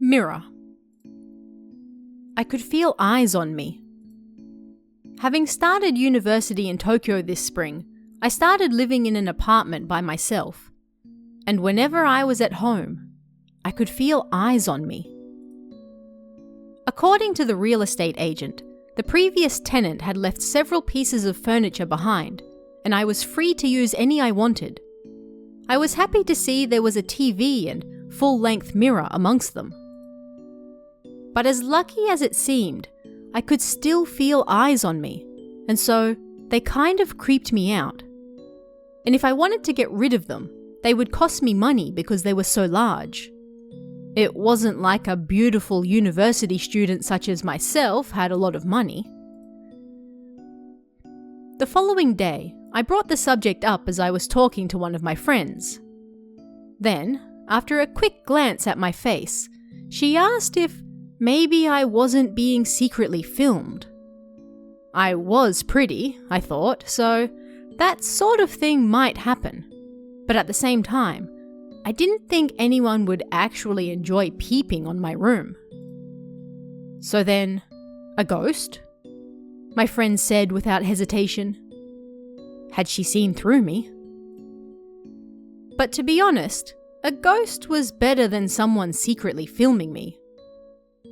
Mirror. I could feel eyes on me. Having started university in Tokyo this spring, I started living in an apartment by myself. And whenever I was at home, I could feel eyes on me. According to the real estate agent, the previous tenant had left several pieces of furniture behind, and I was free to use any I wanted. I was happy to see there was a TV and full-length mirror amongst them. But as lucky as it seemed, I could still feel eyes on me, and so they kind of creeped me out. And if I wanted to get rid of them, they would cost me money because they were so large. It wasn't like a beautiful university student such as myself had a lot of money. The following day, I brought the subject up as I was talking to one of my friends. Then, after a quick glance at my face, she asked if maybe I wasn't being secretly filmed. I was pretty, I thought, so that sort of thing might happen. But at the same time, I didn't think anyone would actually enjoy peeping on my room. So then, a ghost? My friend said without hesitation. Had she seen through me? But to be honest, a ghost was better than someone secretly filming me.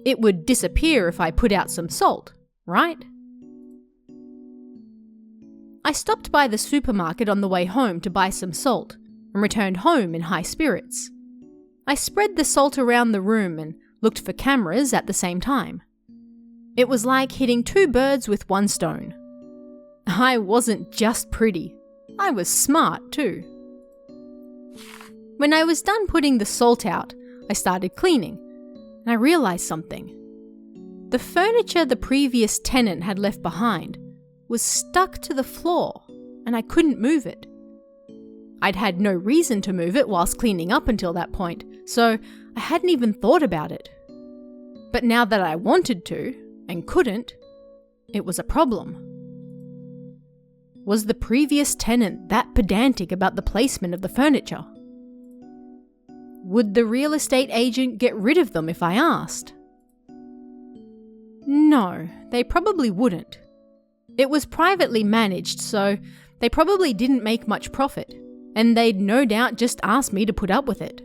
It would disappear if I put out some salt, right? I stopped by the supermarket on the way home to buy some salt and returned home in high spirits. I spread the salt around the room and looked for cameras at the same time. It was like hitting two birds with one stone. I wasn't just pretty, I was smart too. When I was done putting the salt out, I started cleaning, and I realized something. The furniture the previous tenant had left behind was stuck to the floor, and I couldn't move it. I'd had no reason to move it whilst cleaning up until that point, so I hadn't even thought about it. But now that I wanted to, and couldn't, it was a problem. Was the previous tenant that pedantic about the placement of the furniture? Would the real estate agent get rid of them if I asked? No, they probably wouldn't. It was privately managed, so they probably didn't make much profit, and they'd no doubt just ask me to put up with it.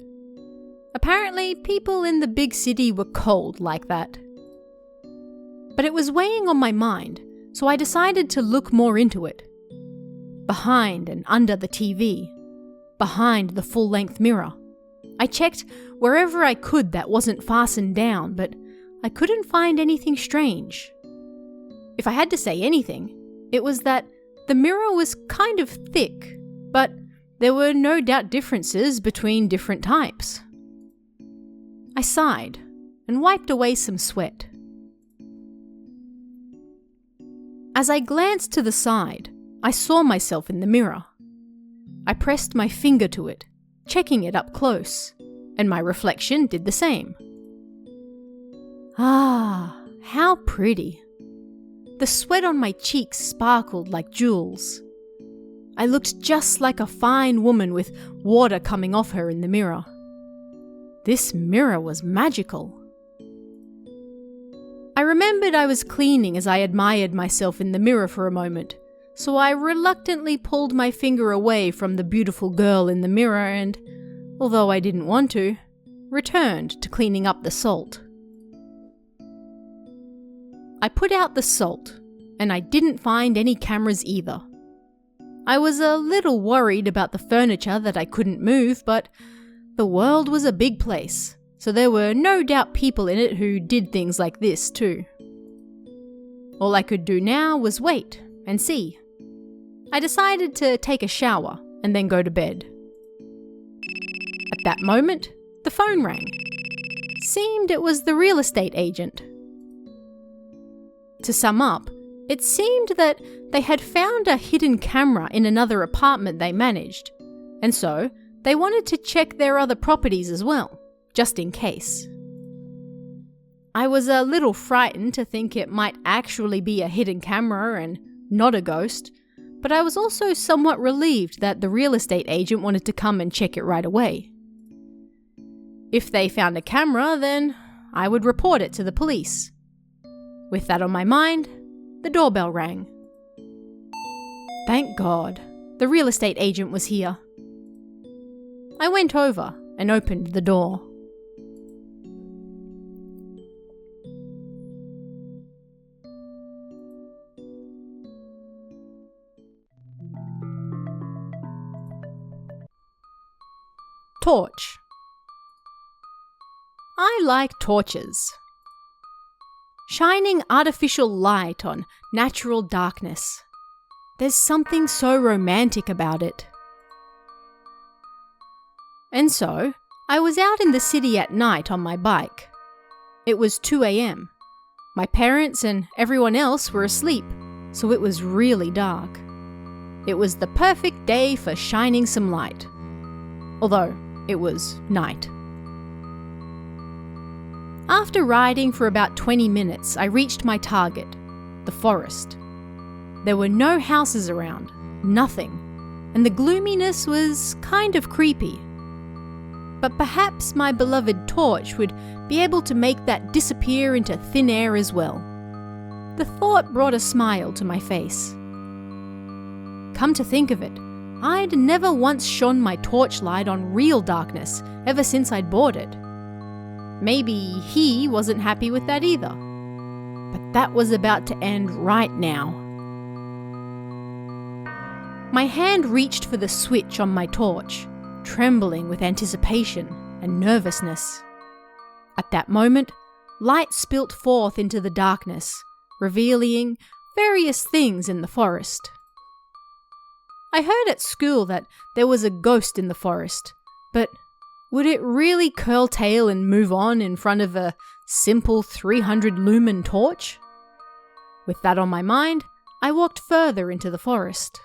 Apparently, people in the big city were cold like that. But it was weighing on my mind, so I decided to look more into it. Behind and under the TV, behind the full-length mirror. I checked wherever I could that wasn't fastened down, but I couldn't find anything strange. If I had to say anything, it was that the mirror was kind of thick, but there were no doubt differences between different types. I sighed and wiped away some sweat. As I glanced to the side, I saw myself in the mirror. I pressed my finger to it, checking it up close, and my reflection did the same. Ah, how pretty. The sweat on my cheeks sparkled like jewels. I looked just like a fine woman with water coming off her in the mirror. This mirror was magical. I remembered I was cleaning as I admired myself in the mirror for a moment, so I reluctantly pulled my finger away from the beautiful girl in the mirror and, although I didn't want to, returned to cleaning up the salt. I put out the salt, and I didn't find any cameras either. I was a little worried about the furniture that I couldn't move, but the world was a big place, so there were no doubt people in it who did things like this too. All I could do now was wait and see. I decided to take a shower and then go to bed. At that moment, the phone rang. Seemed it was the real estate agent. To sum up, it seemed that they had found a hidden camera in another apartment they managed, and so they wanted to check their other properties as well, just in case. I was a little frightened to think it might actually be a hidden camera and not a ghost, but I was also somewhat relieved that the real estate agent wanted to come and check it right away. If they found a camera, then I would report it to the police. With that on my mind, the doorbell rang. Thank God, the real estate agent was here. I went over and opened the door. Torch. I like torches. Shining artificial light on natural darkness. There's something so romantic about it. And so, I was out in the city at night on my bike. It was 2 a.m. My parents and everyone else were asleep, so it was really dark. It was the perfect day for shining some light. Although, it was night. After riding for about 20 minutes, I reached my target, the forest. There were no houses around, nothing, and the gloominess was kind of creepy. But perhaps my beloved torch would be able to make that disappear into thin air as well. The thought brought a smile to my face. Come to think of it, I'd never once shone my torchlight on real darkness ever since I'd bought it. Maybe he wasn't happy with that either. But that was about to end right now. My hand reached for the switch on my torch, trembling with anticipation and nervousness. At that moment, light spilt forth into the darkness, revealing various things in the forest. I heard at school that there was a ghost in the forest, but would it really curl tail and move on in front of a simple 300 lumen torch? With that on my mind, I walked further into the forest.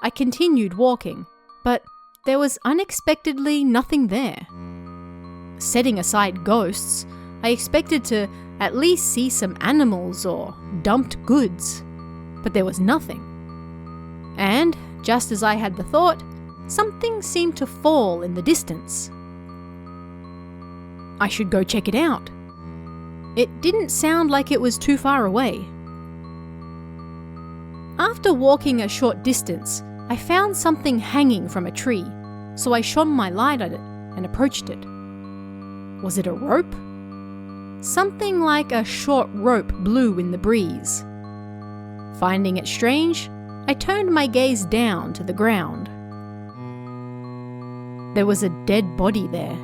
I continued walking, but there was unexpectedly nothing there. Setting aside ghosts, I expected to at least see some animals or dumped goods, but there was nothing. And, just as I had the thought, something seemed to fall in the distance. I should go check it out. It didn't sound like it was too far away. After walking a short distance, I found something hanging from a tree, so I shone my light at it and approached it. Was it a rope? Something like a short rope blew in the breeze. Finding it strange, I turned my gaze down to the ground. There was a dead body there.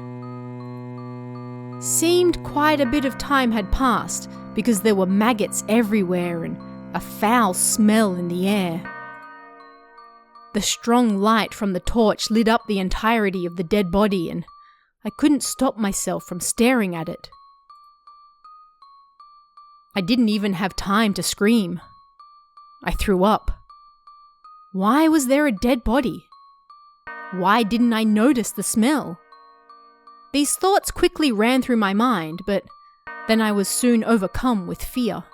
Seemed quite a bit of time had passed because there were maggots everywhere and a foul smell in the air. The strong light from the torch lit up the entirety of the dead body and I couldn't stop myself from staring at it. I didn't even have time to scream. I threw up. Why was there a dead body? Why didn't I notice the smell? These thoughts quickly ran through my mind, but then I was soon overcome with fear.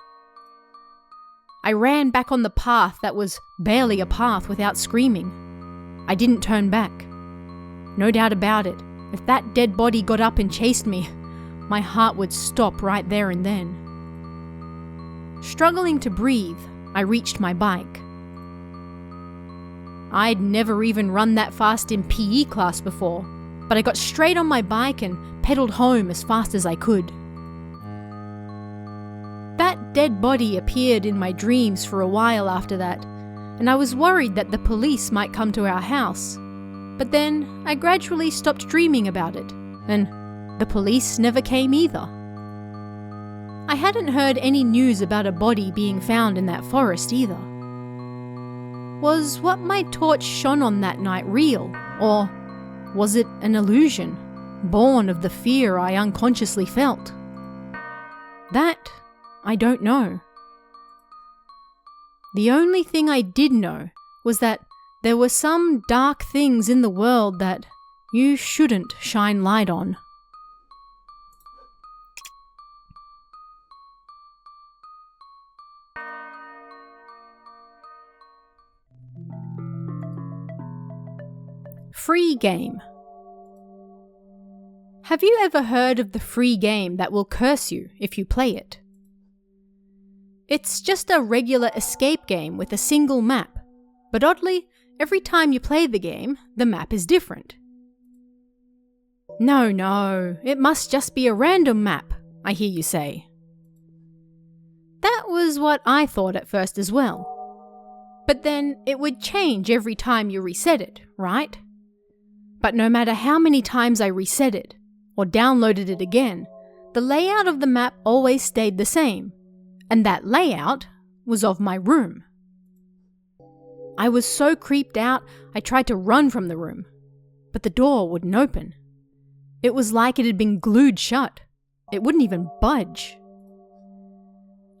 I ran back on the path that was barely a path without screaming. I didn't turn back. No doubt about it, if that dead body got up and chased me, my heart would stop right there and then. Struggling to breathe, I reached my bike. I'd never even run that fast in PE class before, but I got straight on my bike and pedaled home as fast as I could. That dead body appeared in my dreams for a while after that, and I was worried that the police might come to our house. But then I gradually stopped dreaming about it, and the police never came either. I hadn't heard any news about a body being found in that forest either. Was what my torch shone on that night real, or was it an illusion, born of the fear I unconsciously felt? That I don't know. The only thing I did know was that there were some dark things in the world that you shouldn't shine light on. Free game. Have you ever heard of the free game that will curse you if you play it? It's just a regular escape game with a single map, but oddly, every time you play the game, the map is different. No, it must just be a random map, I hear you say. That was what I thought at first as well. But then it would change every time you reset it, right? But no matter how many times I reset it, or downloaded it again, the layout of the map always stayed the same, and that layout was of my room. I was so creeped out, I tried to run from the room, but the door wouldn't open. It was like it had been glued shut. It wouldn't even budge.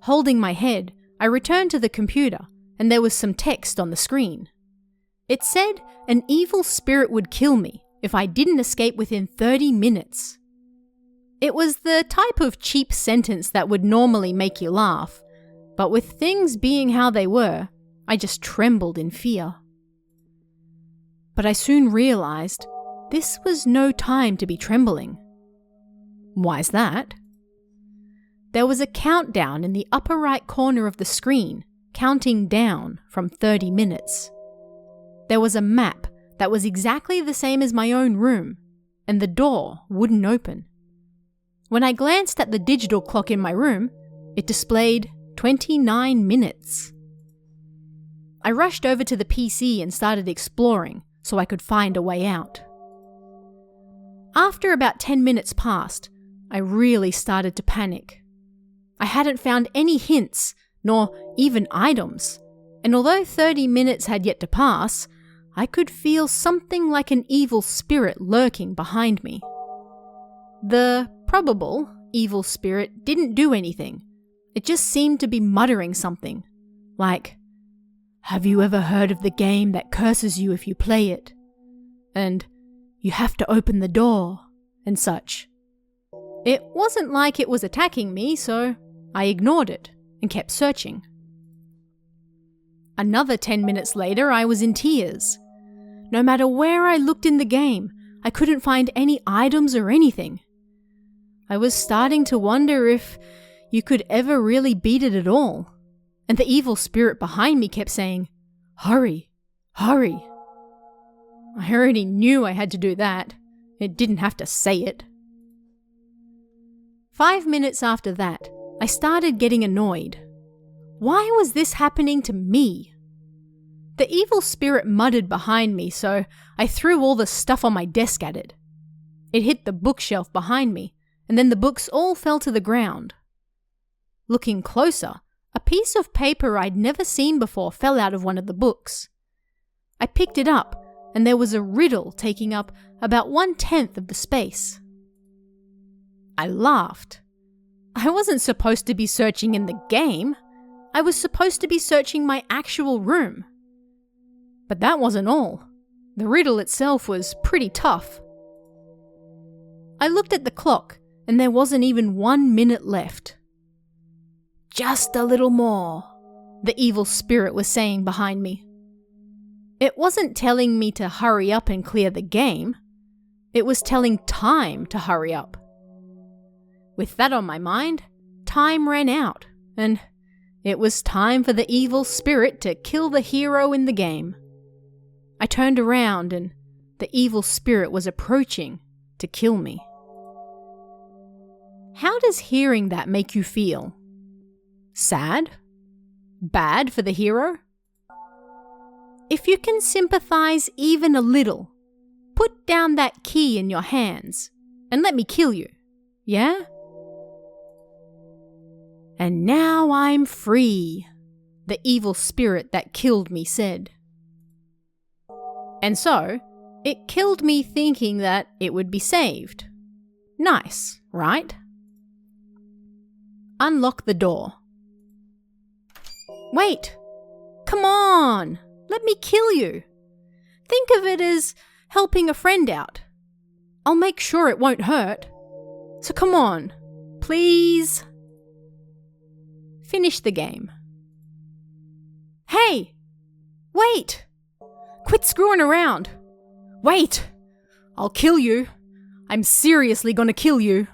Holding my head, I returned to the computer, and there was some text on the screen. It said an evil spirit would kill me if I didn't escape within 30 minutes. It was the type of cheap sentence that would normally make you laugh, but with things being how they were, I just trembled in fear. But I soon realized this was no time to be trembling. Why's that? There was a countdown in the upper right corner of the screen, counting down from 30 minutes. There was a map that was exactly the same as my own room, and the door wouldn't open. When I glanced at the digital clock in my room, it displayed 29 minutes. I rushed over to the PC and started exploring so I could find a way out. After about 10 minutes passed, I really started to panic. I hadn't found any hints, nor even items, and although 30 minutes had yet to pass, I could feel something like an evil spirit lurking behind me. The probable evil spirit didn't do anything. It just seemed to be muttering something, like, "Have you ever heard of the game that curses you if you play it?" And "You have to open the door," and such. It wasn't like it was attacking me, so I ignored it and kept searching. Another 10 minutes later, I was in tears. No matter where I looked in the game, I couldn't find any items or anything. I was starting to wonder if you could ever really beat it at all. And the evil spirit behind me kept saying, "Hurry, hurry." I already knew I had to do that. It didn't have to say it. 5 minutes after that, I started getting annoyed. Why was this happening to me? The evil spirit muttered behind me, so I threw all the stuff on my desk at it. It hit the bookshelf behind me, and then the books all fell to the ground. Looking closer, a piece of paper I'd never seen before fell out of one of the books. I picked it up, and there was a riddle taking up about 1/10 of the space. I laughed. I wasn't supposed to be searching in the game. I was supposed to be searching my actual room. But that wasn't all. The riddle itself was pretty tough. I looked at the clock, and there wasn't even 1 minute left. "Just a little more," the evil spirit was saying behind me. It wasn't telling me to hurry up and clear the game. It was telling time to hurry up. With that on my mind, time ran out, and it was time for the evil spirit to kill the hero in the game. I turned around, and the evil spirit was approaching to kill me. How does hearing that make you feel? Sad? Bad for the hero? If you can sympathize even a little, put down that key in your hands and let me kill you, yeah? "And now I'm free," the evil spirit that killed me said. And so, it killed me thinking that it would be saved. Nice, right? Unlock the door. Wait! Come on! Let me kill you! Think of it as helping a friend out. I'll make sure it won't hurt. So come on, please. Finish the game. Hey! Wait! Quit screwing around! Wait! I'll kill you. I'm seriously gonna kill you.